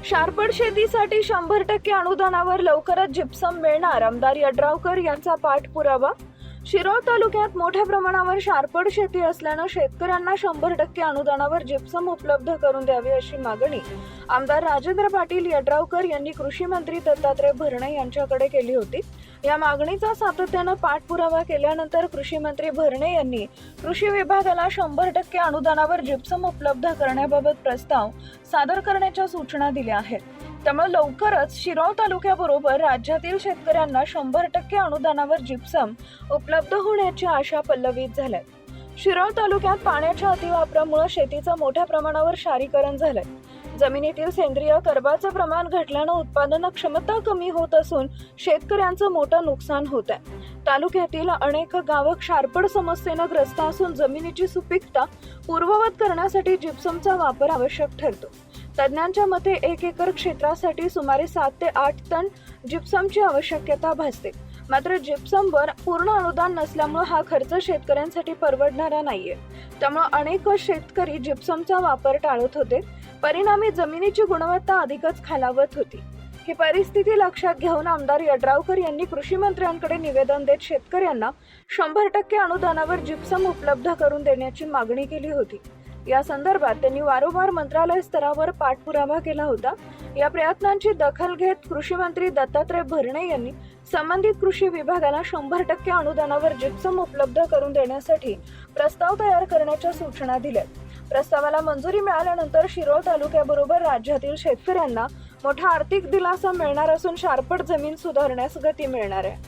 शारपड शेतीसाठी 100% अनुदानावर लवकरच जिप्सम मिळणार, आमदार यड्रावकर यांचा पाठपुरावा. शिरोळ तालुक्यात मोठ्या प्रमाणावर शारपड शेती असल्यानं शेतकऱ्यांना 100% अनुदानावर जिप्सम उपलब्ध करून द्यावी अशी मागणी आमदार राजेंद्र पाटील यड्रावकर यांनी कृषी मंत्री दत्तात्रय भरणे यांच्याकडे केली होती. या मागणीचा सातत्यानं पाठपुरावा केल्यानंतर कृषी मंत्री भरणे यांनी कृषी विभागाला 100% अनुदानावर जिप्सम उपलब्ध करण्याबाबत प्रस्ताव सादर करण्याच्या सूचना दिल्या आहेत. त्यामुळे लवकरच शिरोळ तालुक्याबरोबर राज्यातील शेतकऱ्यांना 100% अनुदानावर जिप्सम उपलब्ध होण्याची आशा पल्लवित झाल्या. शिरोळ तालुक्यात पाण्याच्या अतिवापरामुळे शेतीचं मोठ्या प्रमाणावर क्षारीकरण झालंय. जमिनीतील सेंद्रिय कर्बाचं प्रमाण घटल्यानं उत्पादन क्षमता कमी होत असून शेतकऱ्यांचं मोठं नुकसान होत आहे. तालुक्यातील अनेक गावं क्षारपड समस्येनं ग्रस्त असून जमिनीची सुपीकता पूर्ववत करण्यासाठी जिप्समचा वापर आवश्यक ठरतो. तज्ज्ञांच्या मते 1 एकर क्षेत्रासाठी सुमारे 7 ते 8 टन जिप्समची आवश्यकता भासते. मात्र जिप्समवर पूर्ण अनुदान नसल्यामुळे हा खर्च शेतकऱ्यांसाठी परवडणारा नाहीये. त्यामुळे अनेक शेतकरी जिप्समचा वापर टाळत होते. परिणामी जमिनीची गुणवत्ता अधिकच खालावत होती. ही परिस्थिती लक्षात घेऊन आमदार यड्रावकर यांनी कृषी मंत्र्यांकडे निवेदन देत शेतकऱ्यांना 100% अनुदानावर जिप्सम उपलब्ध करून देण्याची मागणी केली होती. या संदर्भात त्यांनी वारंवार मंत्रालय स्तरावर पाठपुरावा केला होता. या प्रयत्नांची दखल घेत कृषी मंत्री दत्तात्रय भरणे यांनी संबंधित कृषी विभागाला 100% अनुदानावर जिप्सम उपलब्ध करून देण्यासाठी प्रस्ताव तयार करण्याच्या सूचना दिल्या. प्रस्तावाला मंजुरी मिळाल्यानंतर शिरोळ तालुक्याबरोबर राज्यातील शेतकऱ्यांना मोठा आर्थिक दिलासा मिळणार असून शारपड जमीन सुधारण्यास गती मिळणार आहे.